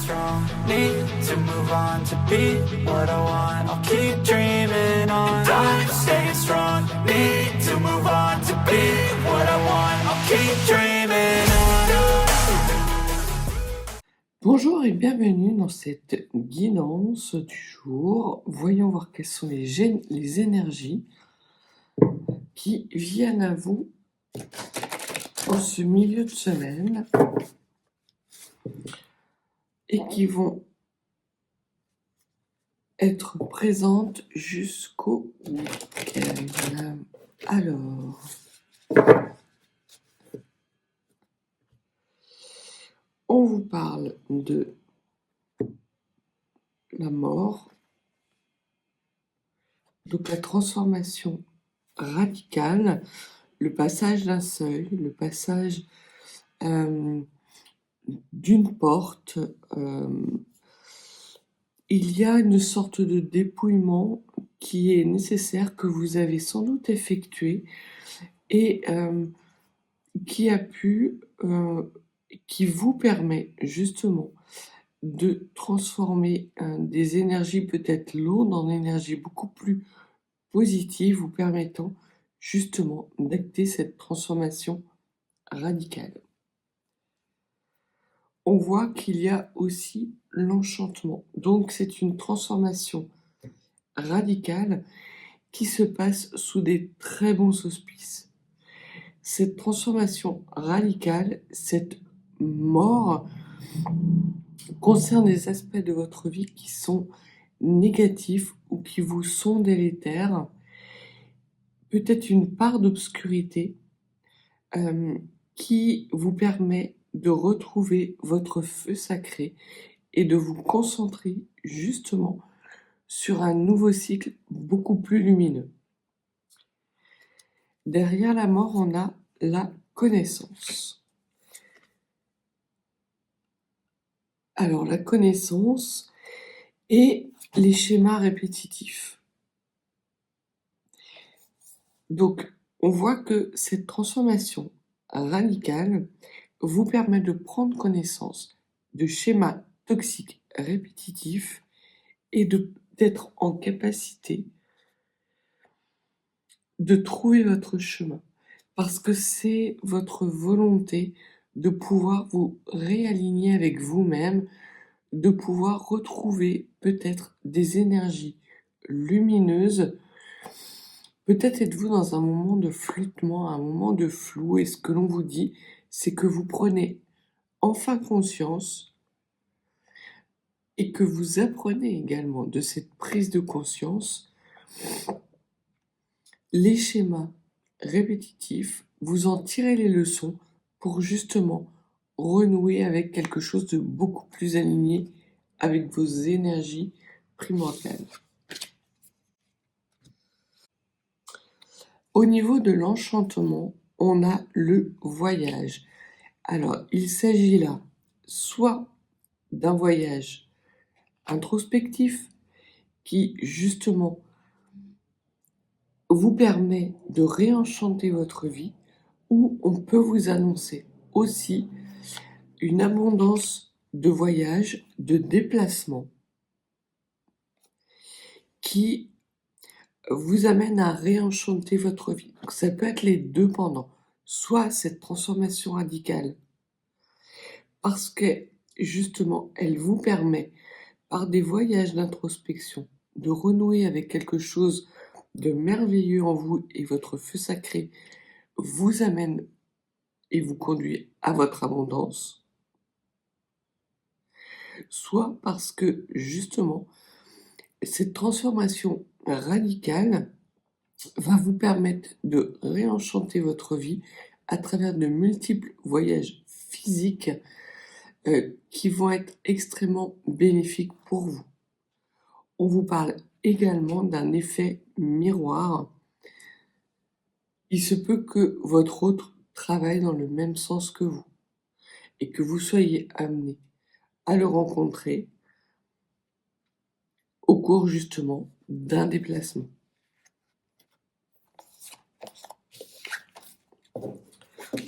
strong, need to move on to be what I want. I'll keep dreaming on. And I'm staying strong, need to move on to be what I want. I'll keep dreaming on. Bonjour et bienvenue dans cette guidance du jour. Voyons voir quelles sont les énergies qui viennent à vous en ce milieu de semaine et qui vont être présentes jusqu'au week-end. Alors, on vous parle de la mort, donc la transformation radicale, le passage d'un seuil, le passage d'une porte. Il y a une sorte de dépouillement qui est nécessaire, que vous avez sans doute effectué et qui vous permet justement de transformer des énergies peut-être lourdes en énergies beaucoup plus positives, vous permettant justement d'acter cette transformation radicale. On voit qu'il y a aussi l'enchantement. Donc c'est une transformation radicale qui se passe sous des très bons auspices. Cette transformation radicale, cette mort, concerne des aspects de votre vie qui sont négatifs ou qui vous sont délétères, peut-être une part d'obscurité qui vous permet de retrouver votre feu sacré et de vous concentrer justement sur un nouveau cycle beaucoup plus lumineux. Derrière la mort, on a la connaissance. Alors, la connaissance et les schémas répétitifs. Donc, on voit que cette transformation radicale vous permet de prendre connaissance de schémas toxiques répétitifs et d'être en capacité de trouver votre chemin, parce que c'est votre volonté de pouvoir vous réaligner avec vous-même, de pouvoir retrouver peut-être des énergies lumineuses. Peut-être êtes-vous dans un moment de flottement, un moment de flou, et ce que l'on vous dit, c'est que vous prenez enfin conscience et que vous apprenez également de cette prise de conscience. Les schémas répétitifs, vous en tirez les leçons pour justement renouer avec quelque chose de beaucoup plus aligné avec vos énergies primordiales. Au niveau de l'enchantement, on a le voyage. Alors, il s'agit là soit d'un voyage introspectif qui justement vous permet de réenchanter votre vie, ou on peut vous annoncer aussi une abondance de voyages, de déplacements qui vous amène à réenchanter votre vie. Donc ça peut être les deux pendant, soit cette transformation radicale, parce que justement elle vous permet par des voyages d'introspection de renouer avec quelque chose de merveilleux en vous, et votre feu sacré vous amène et vous conduit à votre abondance, soit parce que justement cette transformation radicale va vous permettre de réenchanter votre vie à travers de multiples voyages physiques qui vont être extrêmement bénéfiques pour vous. On vous parle également d'un effet miroir. Il se peut que votre autre travaille dans le même sens que vous et que vous soyez amené à le rencontrer au cours justement d'un déplacement.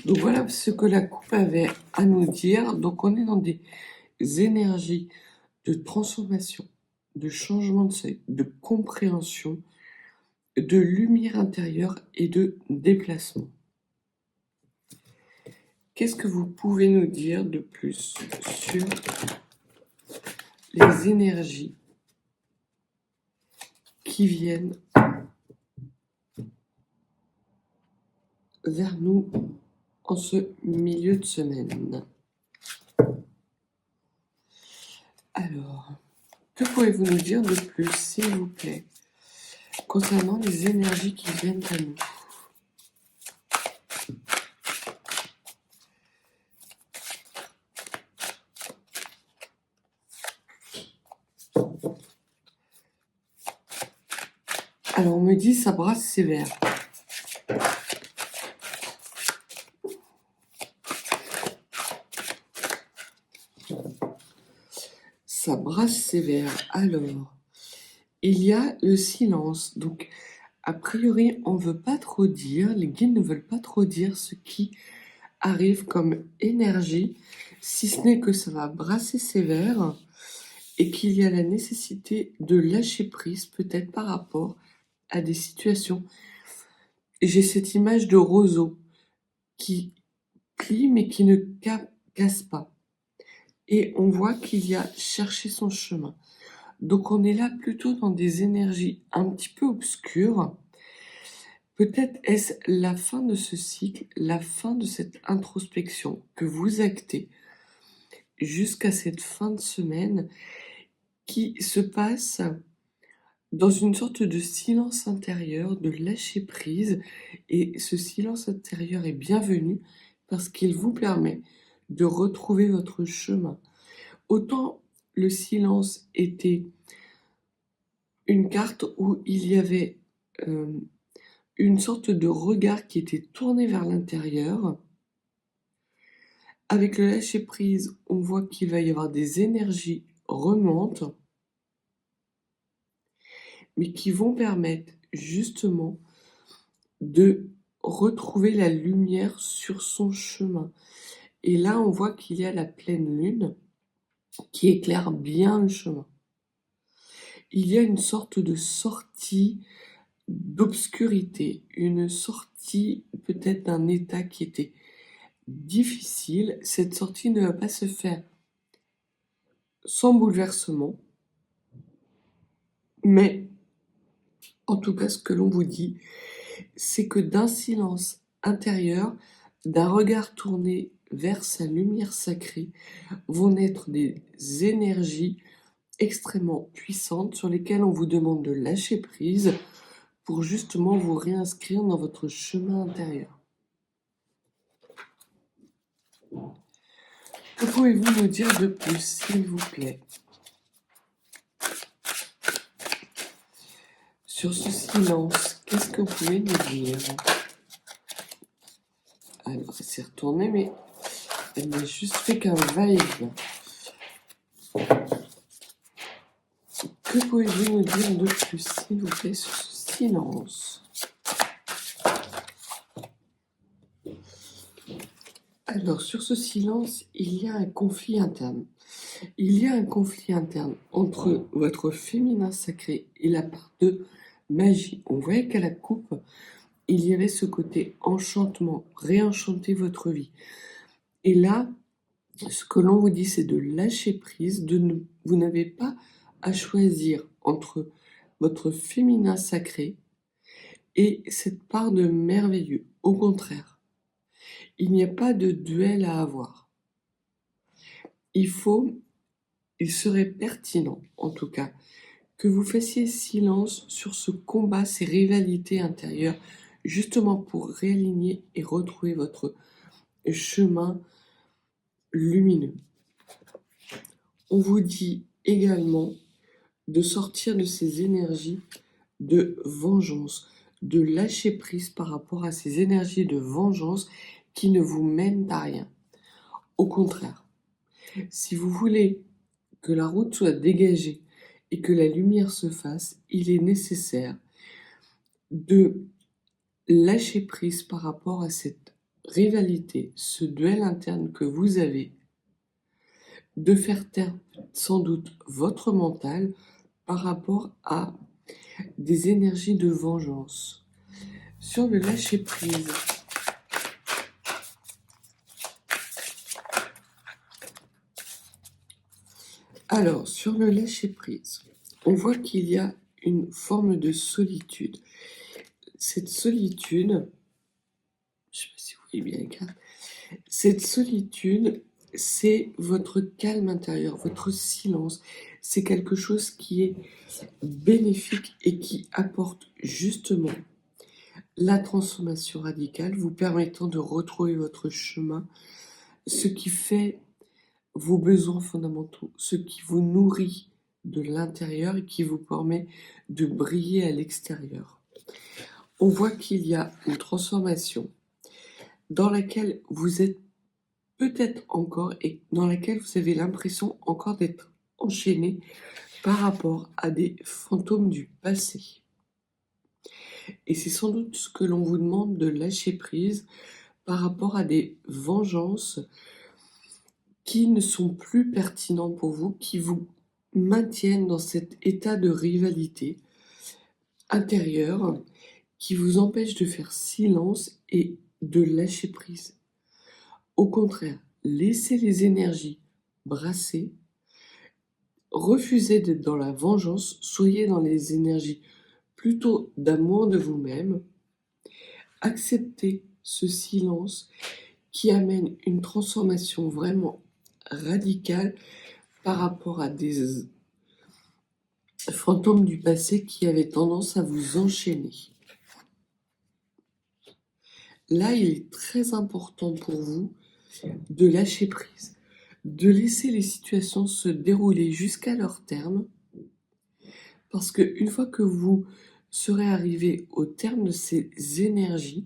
Donc voilà ce que la coupe avait à nous dire. Donc on est dans des énergies de transformation, de changement de seuil, de compréhension, de lumière intérieure et de déplacement. Qu'est-ce que vous pouvez nous dire de plus sur les énergies qui viennent vers nous en ce milieu de semaine? Alors, que pouvez-vous nous dire de plus, s'il vous plaît, concernant les énergies qui viennent à nous? Alors, on me dit ça brasse sévère. Ça brasse sévère. Alors, il y a le silence. Donc, a priori, on ne veut pas trop dire, les guides ne veulent pas trop dire ce qui arrive comme énergie, si ce n'est que ça va brasser sévère et qu'il y a la nécessité de lâcher prise, peut-être par rapport à des situations. J'ai cette image de roseau qui plie mais qui ne casse pas. Et on voit qu'il y a cherché son chemin. Donc on est là plutôt dans des énergies un petit peu obscures. Peut-être est-ce la fin de ce cycle, la fin de cette introspection que vous actez jusqu'à cette fin de semaine qui se passe dans une sorte de silence intérieur, de lâcher prise. Et ce silence intérieur est bienvenu parce qu'il vous permet de retrouver votre chemin. Autant le silence était une carte où il y avait une sorte de regard qui était tourné vers l'intérieur. Avec le lâcher prise, on voit qu'il va y avoir des énergies remontent, mais qui vont permettre justement de retrouver la lumière sur son chemin. Et là, on voit qu'il y a la pleine lune qui éclaire bien le chemin. Il y a une sorte de sortie d'obscurité, une sortie peut-être d'un état qui était difficile. Cette sortie ne va pas se faire sans bouleversement, mais en tout cas, ce que l'on vous dit, c'est que d'un silence intérieur, d'un regard tourné vers sa lumière sacrée, vont naître des énergies extrêmement puissantes sur lesquelles on vous demande de lâcher prise pour justement vous réinscrire dans votre chemin intérieur. Que pouvez-vous nous dire de plus, s'il vous plaît, sur ce silence? Qu'est-ce que vous pouvez nous dire? Alors, elle s'est retournée, mais elle n'a juste fait qu'un va-et-vient. Que pouvez-vous nous dire de plus, s'il vous plaît, sur ce silence? Alors, sur ce silence, il y a un conflit interne. Il y a un conflit interne entre votre féminin sacré et la part de magie. On voyait qu'à la coupe, il y avait ce côté enchantement, réenchanter votre vie. Et là, ce que l'on vous dit, c'est de lâcher prise, vous n'avez pas à choisir entre votre féminin sacré et cette part de merveilleux. Au contraire, il n'y a pas de duel à avoir. Il serait pertinent, en tout cas, que vous fassiez silence sur ce combat, ces rivalités intérieures, justement pour réaligner et retrouver votre chemin lumineux. On vous dit également de sortir de ces énergies de vengeance, de lâcher prise par rapport à ces énergies de vengeance qui ne vous mènent à rien. Au contraire, si vous voulez que la route soit dégagée et que la lumière se fasse, il est nécessaire de lâcher prise par rapport à cette rivalité, ce duel interne que vous avez, de faire taire sans doute votre mental par rapport à des énergies de vengeance. Sur le lâcher-prise, alors sur le lâcher-prise, on voit qu'il y a une forme de solitude. Cette solitude, je ne sais pas si vous voyez bien les cartes, cette solitude, c'est votre calme intérieur, votre silence. C'est quelque chose qui est bénéfique et qui apporte justement la transformation radicale, vous permettant de retrouver votre chemin, ce qui fait vos besoins fondamentaux, ce qui vous nourrit de l'intérieur et qui vous permet de briller à l'extérieur. On voit qu'il y a une transformation dans laquelle vous êtes peut-être encore et dans laquelle vous avez l'impression encore d'être enchaîné par rapport à des fantômes du passé. Et c'est sans doute ce que l'on vous demande de lâcher prise par rapport à des vengeances qui ne sont plus pertinents pour vous, qui vous maintiennent dans cet état de rivalité intérieure, qui vous empêche de faire silence et de lâcher prise. Au contraire, laissez les énergies brasser, refusez d'être dans la vengeance, soyez dans les énergies plutôt d'amour de vous-même, acceptez ce silence qui amène une transformation vraiment radicale par rapport à des fantômes du passé qui avaient tendance à vous enchaîner. Là, il est très important pour vous de lâcher prise, de laisser les situations se dérouler jusqu'à leur terme, parce qu'une fois que vous serez arrivé au terme de ces énergies,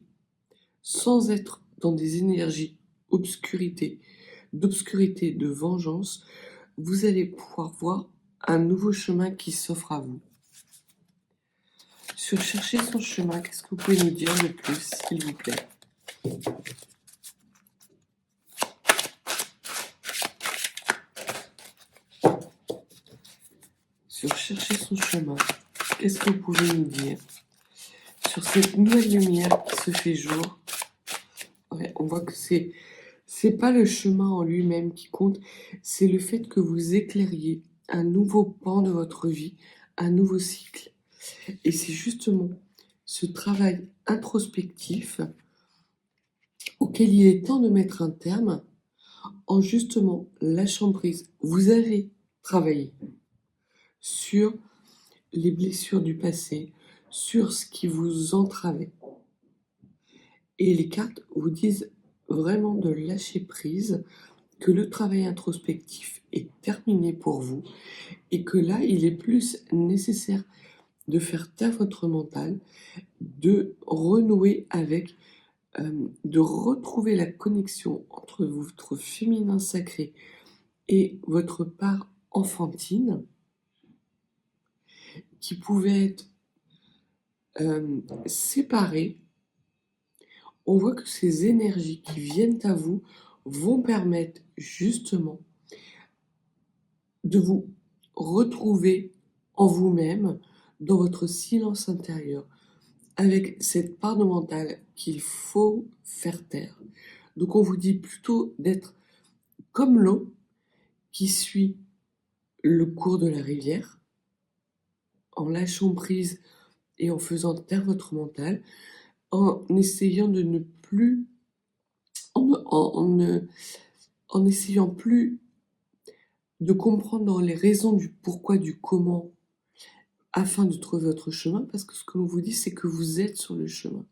sans être dans des énergies d'obscurité, de vengeance, vous allez pouvoir voir un nouveau chemin qui s'offre à vous. Sur chercher son chemin, qu'est-ce que vous pouvez nous dire de plus, s'il vous plaît? Sur chercher son chemin, qu'est-ce que vous pouvez nous dire sur cette nouvelle lumière qui se fait jour? Ouais, on voit que c'est pas le chemin en lui-même qui compte, c'est le fait que vous éclairiez un nouveau pan de votre vie, un nouveau cycle. Et c'est justement ce travail introspectif auquel il est temps de mettre un terme en justement lâchant prise. Vous avez travaillé sur les blessures du passé, sur ce qui vous entravait. Et les cartes vous disent vraiment de lâcher prise, que le travail introspectif est terminé pour vous et que là, il est plus nécessaire de faire taire votre mental, de renouer avec, de retrouver la connexion entre votre féminin sacré et votre part enfantine, qui pouvait être séparée. On voit que ces énergies qui viennent à vous vont permettre justement de vous retrouver en vous-même, dans votre silence intérieur, avec cette part de mental qu'il faut faire taire. Donc on vous dit plutôt d'être comme l'eau qui suit le cours de la rivière, en lâchant prise et en faisant taire votre mental, en essayant de ne plus, en essayant plus de comprendre les raisons du pourquoi, du comment, afin de trouver votre chemin, parce que ce que l'on vous dit, c'est que vous êtes sur le chemin.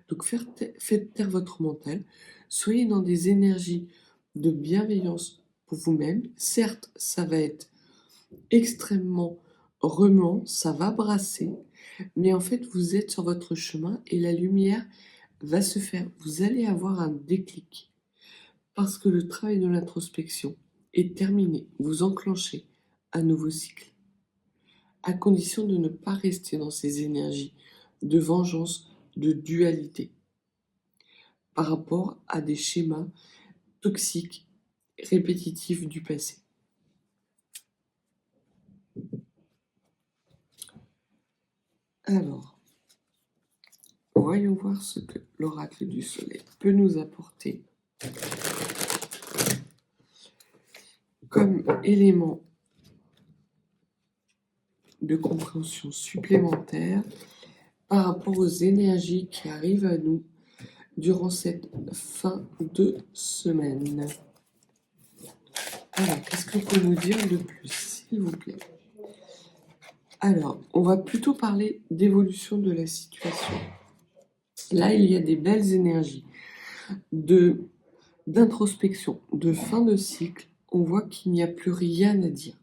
Donc faites taire votre mental, soyez dans des énergies de bienveillance pour vous-même. Certes, ça va être extrêmement remuant, ça va brasser, mais en fait, vous êtes sur votre chemin et la lumière va se faire. Vous allez avoir un déclic parce que le travail de l'introspection est terminé. Vous enclenchez un nouveau cycle, à condition de ne pas rester dans ces énergies de vengeance, de dualité, par rapport à des schémas toxiques, répétitifs du passé. Alors, voyons voir ce que l'oracle du soleil peut nous apporter comme élément de compréhension supplémentaire par rapport aux énergies qui arrivent à nous durant cette fin de semaine. Alors, qu'est-ce qu'on peut nous dire de plus, s'il vous plaît? Alors, on va plutôt parler d'évolution de la situation. Là, il y a des belles énergies d'introspection, de fin de cycle. On voit qu'il n'y a plus rien à dire,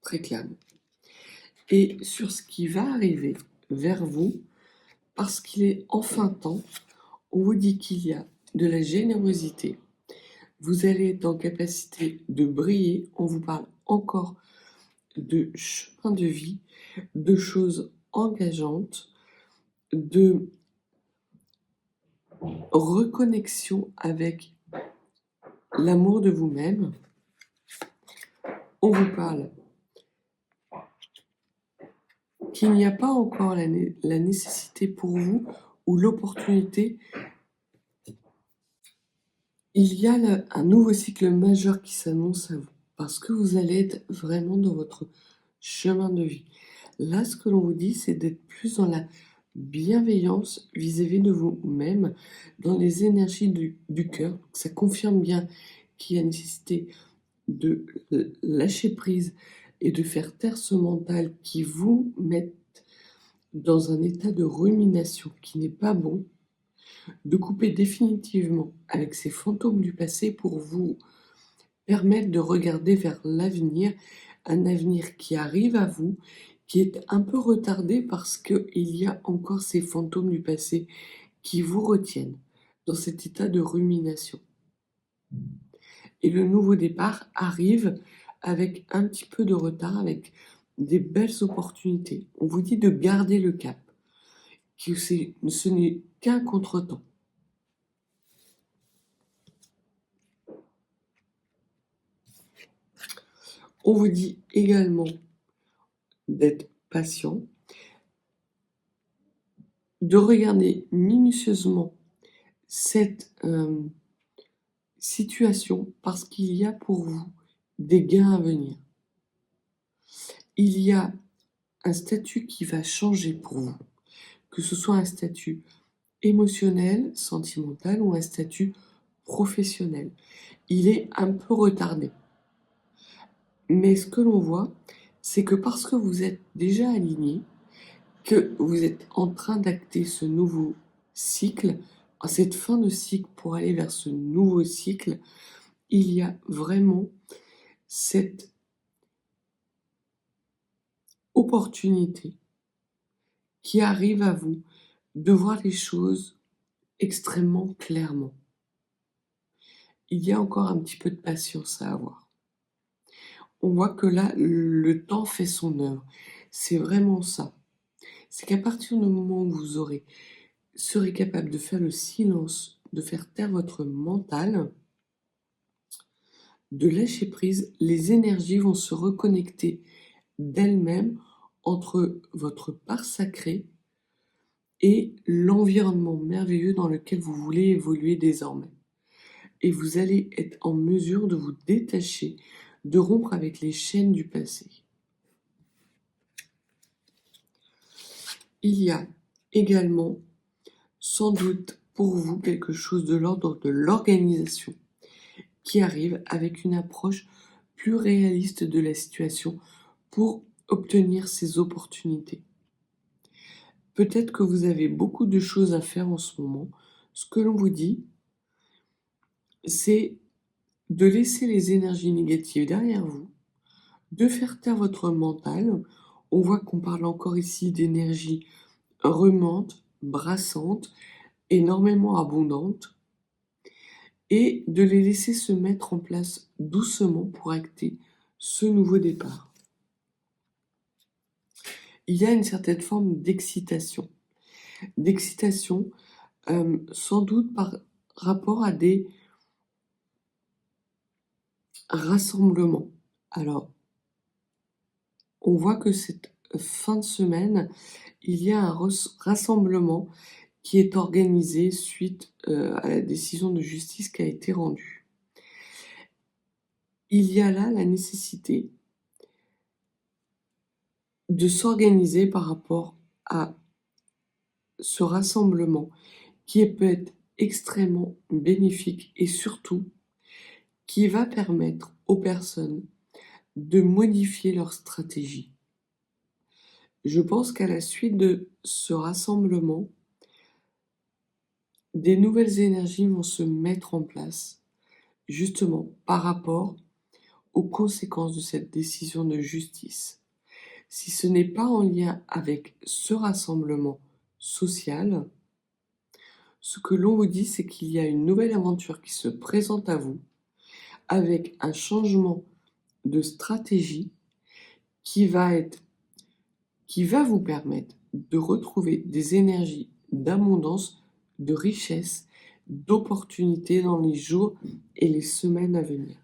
très clairement. Et sur ce qui va arriver vers vous, parce qu'il est enfin temps, on vous dit qu'il y a de la générosité. Vous allez être en capacité de briller. On vous parle encore de chemin de vie, de choses engageantes, de reconnexion avec l'amour de vous-même. On vous parle qu'il n'y a pas encore la nécessité pour vous ou l'opportunité. Il y a un nouveau cycle majeur qui s'annonce à vous parce que vous allez être vraiment dans votre chemin de vie. Là, ce que l'on vous dit, c'est d'être plus dans la bienveillance vis-à-vis de vous-même, dans les énergies du cœur. Ça confirme bien qu'il y a nécessité de lâcher prise et de faire taire ce mental qui vous met dans un état de rumination qui n'est pas bon, de couper définitivement avec ces fantômes du passé pour vous permettre de regarder vers l'avenir, un avenir qui arrive à vous, qui est un peu retardé parce qu'il y a encore ces fantômes du passé qui vous retiennent dans cet état de rumination. Et le nouveau départ arrive avec un petit peu de retard, avec des belles opportunités. On vous dit de garder le cap, que ce n'est qu'un contretemps. On vous dit également d'être patient, de regarder minutieusement cette situation parce qu'il y a pour vous des gains à venir. Il y a un statut qui va changer pour vous, que ce soit un statut émotionnel, sentimental ou un statut professionnel. Il est un peu retardé. Mais ce que l'on voit, c'est que parce que vous êtes déjà aligné, que vous êtes en train d'acter ce nouveau cycle, cette fin de cycle pour aller vers ce nouveau cycle, il y a vraiment cette opportunité qui arrive à vous de voir les choses extrêmement clairement. Il y a encore un petit peu de patience à avoir. On voit que là, le temps fait son œuvre. C'est vraiment ça. C'est qu'à partir du moment où vous serez capable de faire le silence, de faire taire votre mental, de lâcher prise, les énergies vont se reconnecter d'elles-mêmes entre votre part sacrée et l'environnement merveilleux dans lequel vous voulez évoluer désormais. Et vous allez être en mesure de vous détacher, de rompre avec les chaînes du passé. Il y a également, sans doute pour vous, quelque chose de l'ordre de l'organisation qui arrive avec une approche plus réaliste de la situation pour obtenir ces opportunités. Peut-être que vous avez beaucoup de choses à faire en ce moment. Ce que l'on vous dit, c'est de laisser les énergies négatives derrière vous, de faire taire votre mental. On voit qu'on parle encore ici d'énergie remuante, brassante, énormément abondante, et de les laisser se mettre en place doucement pour acter ce nouveau départ. Il y a une certaine forme d'excitation. Sans doute par rapport à des rassemblements. Alors, on voit que cette fin de semaine, il y a un rassemblement qui est organisé suite à la décision de justice qui a été rendue. Il y a là la nécessité de s'organiser par rapport à ce rassemblement qui peut être extrêmement bénéfique et surtout qui va permettre aux personnes de modifier leur stratégie. Je pense qu'à la suite de ce rassemblement, des nouvelles énergies vont se mettre en place, justement par rapport aux conséquences de cette décision de justice. Si ce n'est pas en lien avec ce rassemblement social, ce que l'on vous dit, c'est qu'il y a une nouvelle aventure qui se présente à vous, avec un changement de stratégie qui va vous permettre de retrouver des énergies d'abondance, de richesse, d'opportunités dans les jours et les semaines à venir.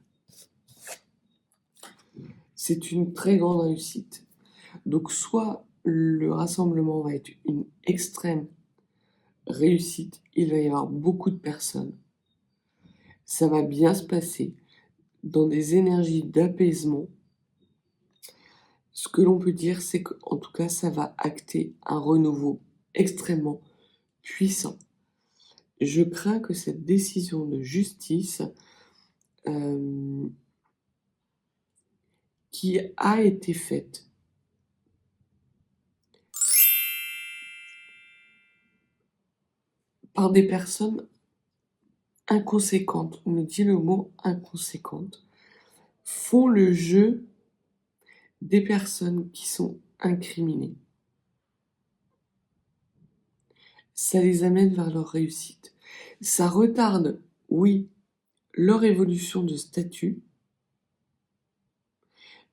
C'est une très grande réussite. Donc soit le rassemblement va être une extrême réussite, il va y avoir beaucoup de personnes, ça va bien se passer dans des énergies d'apaisement. Ce que l'on peut dire, c'est qu'en tout cas, ça va acter un renouveau extrêmement puissant. Je crains que cette décision de justice qui a été faite par des personnes inconséquentes, on me dit le mot inconséquente, font le jeu des personnes qui sont incriminées. Ça les amène vers leur réussite. Ça retarde, oui, leur évolution de statut,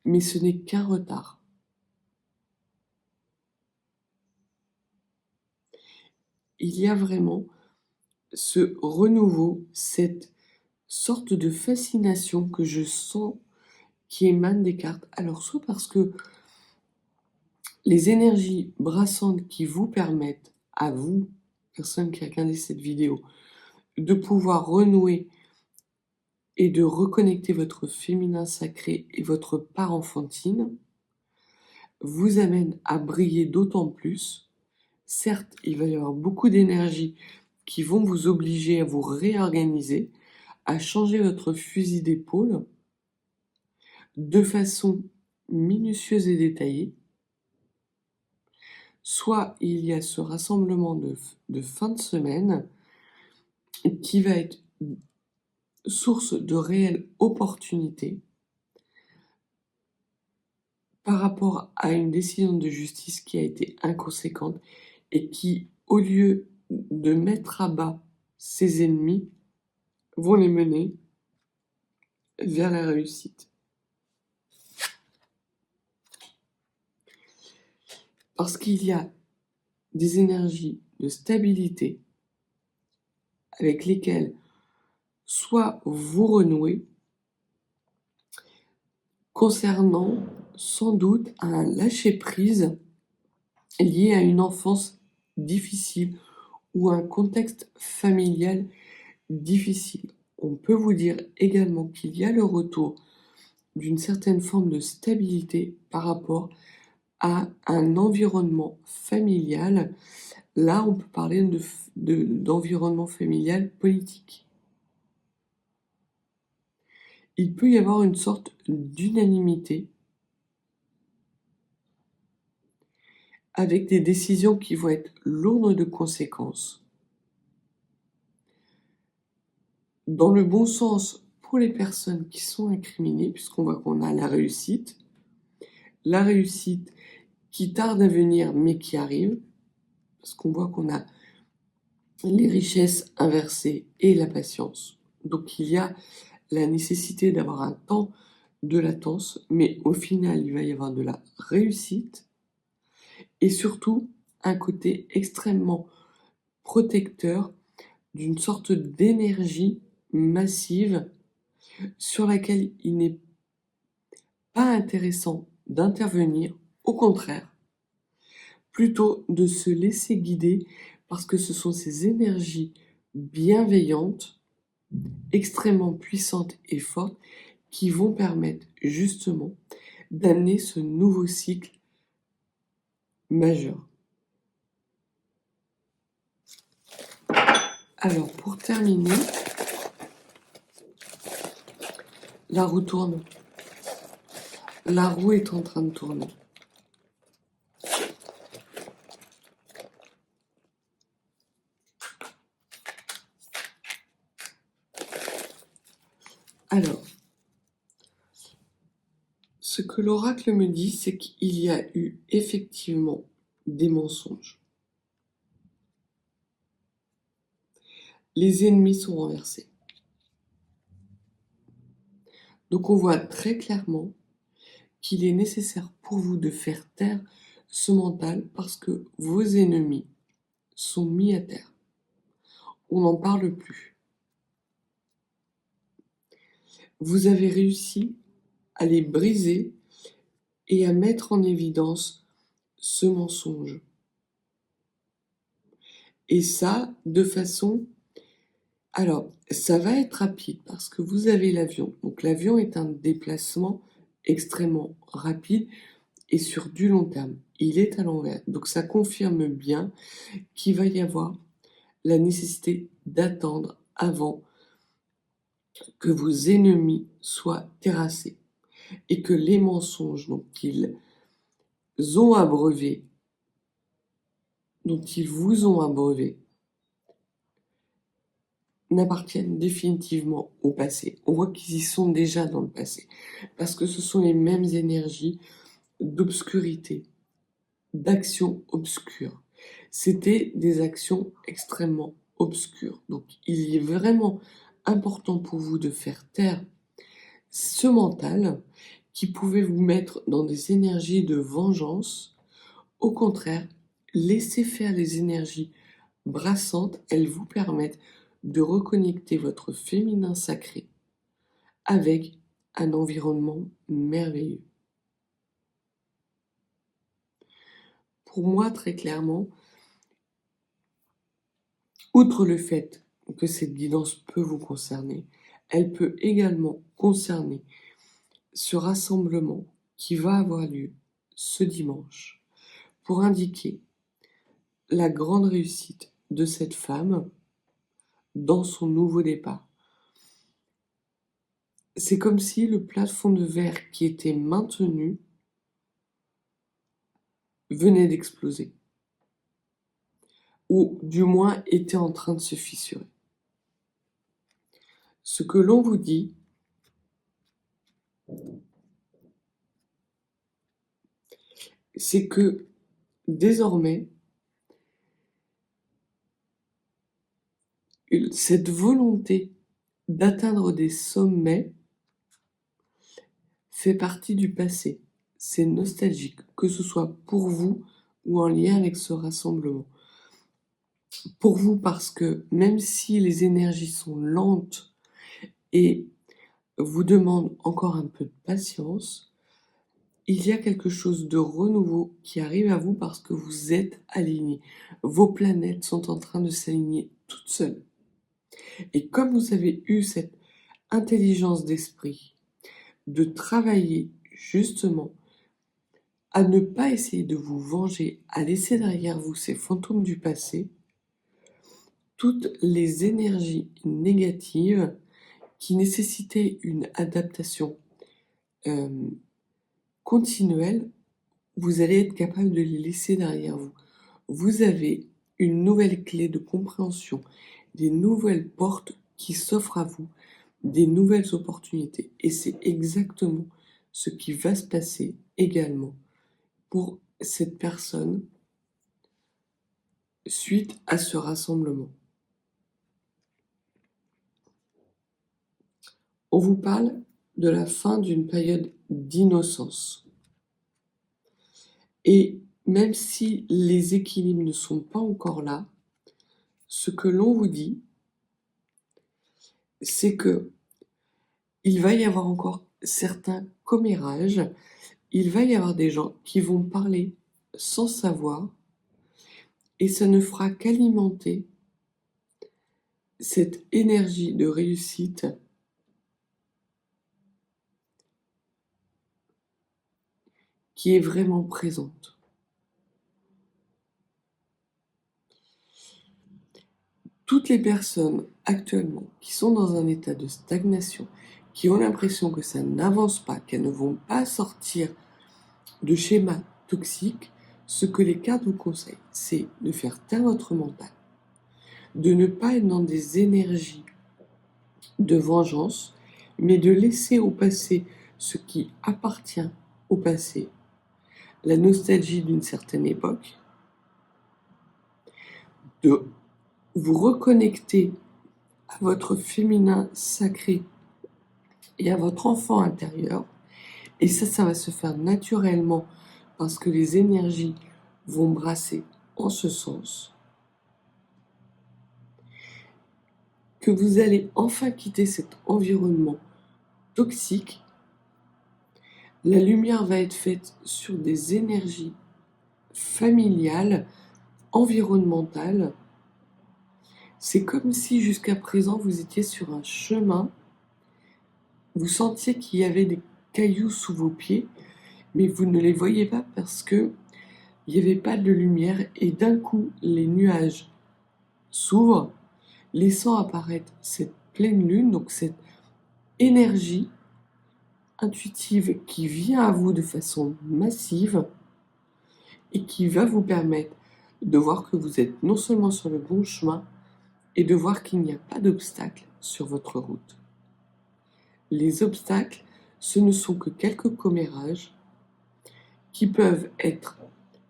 mais ce n'est qu'un retard. Il y a vraiment ce renouveau, cette sorte de fascination que je sens qui émane des cartes. Alors soit parce que les énergies brassantes qui vous permettent, à vous, personne qui a regardé cette vidéo, de pouvoir renouer et de reconnecter votre féminin sacré et votre part enfantine, vous amène à briller d'autant plus. Certes, il va y avoir beaucoup d'énergies qui vont vous obliger à vous réorganiser, à changer votre fusil d'épaule de façon minutieuse et détaillée. Soit il y a ce rassemblement de fin de semaine qui va être source de réelles opportunités par rapport à une décision de justice qui a été inconséquente et qui, au lieu de mettre à bas ses ennemis, vont les mener vers la réussite. Parce qu'il y a des énergies de stabilité avec lesquelles soit vous renouez concernant sans doute un lâcher-prise lié à une enfance difficile ou un contexte familial difficile. On peut vous dire également qu'il y a le retour d'une certaine forme de stabilité par rapport à un environnement familial. Là, on peut parler d'environnement familial politique. Il peut y avoir une sorte d'unanimité avec des décisions qui vont être lourdes de conséquences. Dans le bon sens pour les personnes qui sont incriminées, puisqu'on voit qu'on a la réussite qui tarde à venir mais qui arrive, parce qu'on voit qu'on a les richesses inversées et la patience. Donc il y a la nécessité d'avoir un temps de latence, mais au final il va y avoir de la réussite et surtout un côté extrêmement protecteur d'une sorte d'énergie massive sur laquelle il n'est pas intéressant d'intervenir. Au contraire, plutôt de se laisser guider parce que ce sont ces énergies bienveillantes, extrêmement puissantes et fortes qui vont permettre justement d'amener ce nouveau cycle majeur. Alors pour terminer, la roue tourne. La roue est en train de tourner. Alors, ce que l'oracle me dit, c'est qu'il y a eu effectivement des mensonges. Les ennemis sont renversés. Donc on voit très clairement qu'il est nécessaire pour vous de faire taire ce mental parce que vos ennemis sont mis à terre. On n'en parle plus. Vous avez réussi à les briser et à mettre en évidence ce mensonge. Et ça, de façon... Alors, ça va être rapide parce que vous avez l'avion. Donc l'avion est un déplacement extrêmement rapide et sur du long terme. Il est à l'envers. Donc ça confirme bien qu'il va y avoir la nécessité d'attendre avant que vos ennemis soient terrassés et que les mensonges dont ils ont abreuvé, dont ils vous ont abreuvé, n'appartiennent définitivement au passé. On voit qu'ils y sont déjà dans le passé, parce que ce sont les mêmes énergies d'obscurité, d'actions obscures. C'était des actions extrêmement obscures. Donc il est vraiment important pour vous de faire taire ce mental qui pouvait vous mettre dans des énergies de vengeance. Au contraire, laissez faire les énergies brassantes, elles vous permettent de reconnecter votre féminin sacré avec un environnement merveilleux. Pour moi, très clairement, outre le fait que cette guidance peut vous concerner, elle peut également concerner ce rassemblement qui va avoir lieu ce dimanche pour indiquer la grande réussite de cette femme dans son nouveau départ. C'est comme si le plafond de verre qui était maintenu venait d'exploser, ou du moins était en train de se fissurer. Ce que l'on vous dit, c'est que désormais, cette volonté d'atteindre des sommets fait partie du passé. C'est nostalgique, que ce soit pour vous ou en lien avec ce rassemblement. Pour vous parce que même si les énergies sont lentes et vous demandent encore un peu de patience, il y a quelque chose de renouveau qui arrive à vous parce que vous êtes alignés. Vos planètes sont en train de s'aligner toutes seules. Et comme vous avez eu cette intelligence d'esprit de travailler justement à ne pas essayer de vous venger, à laisser derrière vous ces fantômes du passé, toutes les énergies négatives qui nécessitaient une adaptation continuelle, vous allez être capable de les laisser derrière vous. Vous avez une nouvelle clé de compréhension, des nouvelles portes qui s'offrent à vous, des nouvelles opportunités. Et c'est exactement ce qui va se passer également pour cette personne suite à ce rassemblement. On vous parle de la fin d'une période d'innocence. Et même si les équilibres ne sont pas encore là, ce que l'on vous dit, c'est que il va y avoir encore certains commérages, il va y avoir des gens qui vont parler sans savoir et ça ne fera qu'alimenter cette énergie de réussite qui est vraiment présente. Toutes les personnes actuellement qui sont dans un état de stagnation, qui ont l'impression que ça n'avance pas, qu'elles ne vont pas sortir de schémas toxiques, ce que les cartes vous conseillent, c'est de faire taire votre mental, de ne pas être dans des énergies de vengeance, mais de laisser au passé ce qui appartient au passé, la nostalgie d'une certaine époque, de vous reconnecter à votre féminin sacré et à votre enfant intérieur. Et ça va se faire naturellement parce que les énergies vont brasser en ce sens. Que vous allez enfin quitter cet environnement toxique. La lumière va être faite sur des énergies familiales, environnementales. C'est comme si jusqu'à présent vous étiez sur un chemin, vous sentiez qu'il y avait des cailloux sous vos pieds, mais vous ne les voyez pas parce que il n'y avait pas de lumière et d'un coup les nuages s'ouvrent, laissant apparaître cette pleine lune, donc cette énergie intuitive qui vient à vous de façon massive et qui va vous permettre de voir que vous êtes non seulement sur le bon chemin et de voir qu'il n'y a pas d'obstacles sur votre route. Les obstacles, ce ne sont que quelques commérages qui peuvent être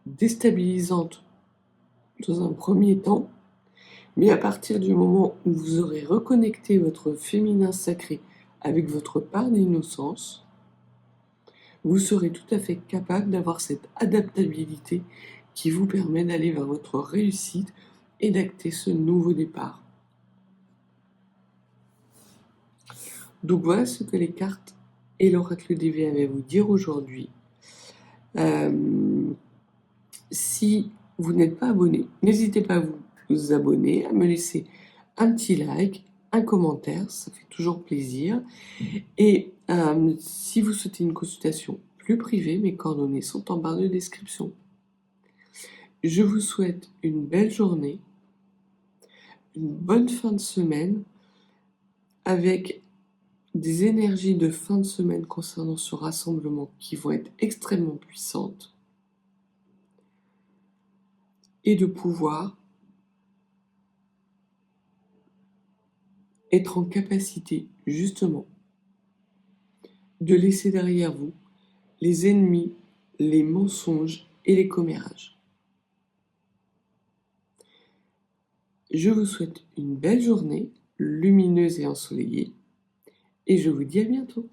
déstabilisantes dans un premier temps, mais à partir du moment où vous aurez reconnecté votre féminin sacré avec votre part d'innocence, vous serez tout à fait capable d'avoir cette adaptabilité qui vous permet d'aller vers votre réussite et d'acter ce nouveau départ. Donc voilà ce que les cartes et l'oracle DV avaient à vous dire aujourd'hui. Si vous n'êtes pas abonné, n'hésitez pas à vous abonner, à me laisser un petit like, un commentaire, ça fait toujours plaisir. Et si vous souhaitez une consultation plus privée, mes coordonnées sont en barre de description. Je vous souhaite une belle journée, une bonne fin de semaine, avec des énergies de fin de semaine concernant ce rassemblement qui vont être extrêmement puissantes, et de pouvoir être en capacité justement de laisser derrière vous les ennemis, les mensonges et les commérages. Je vous souhaite une belle journée, lumineuse et ensoleillée, et je vous dis à bientôt.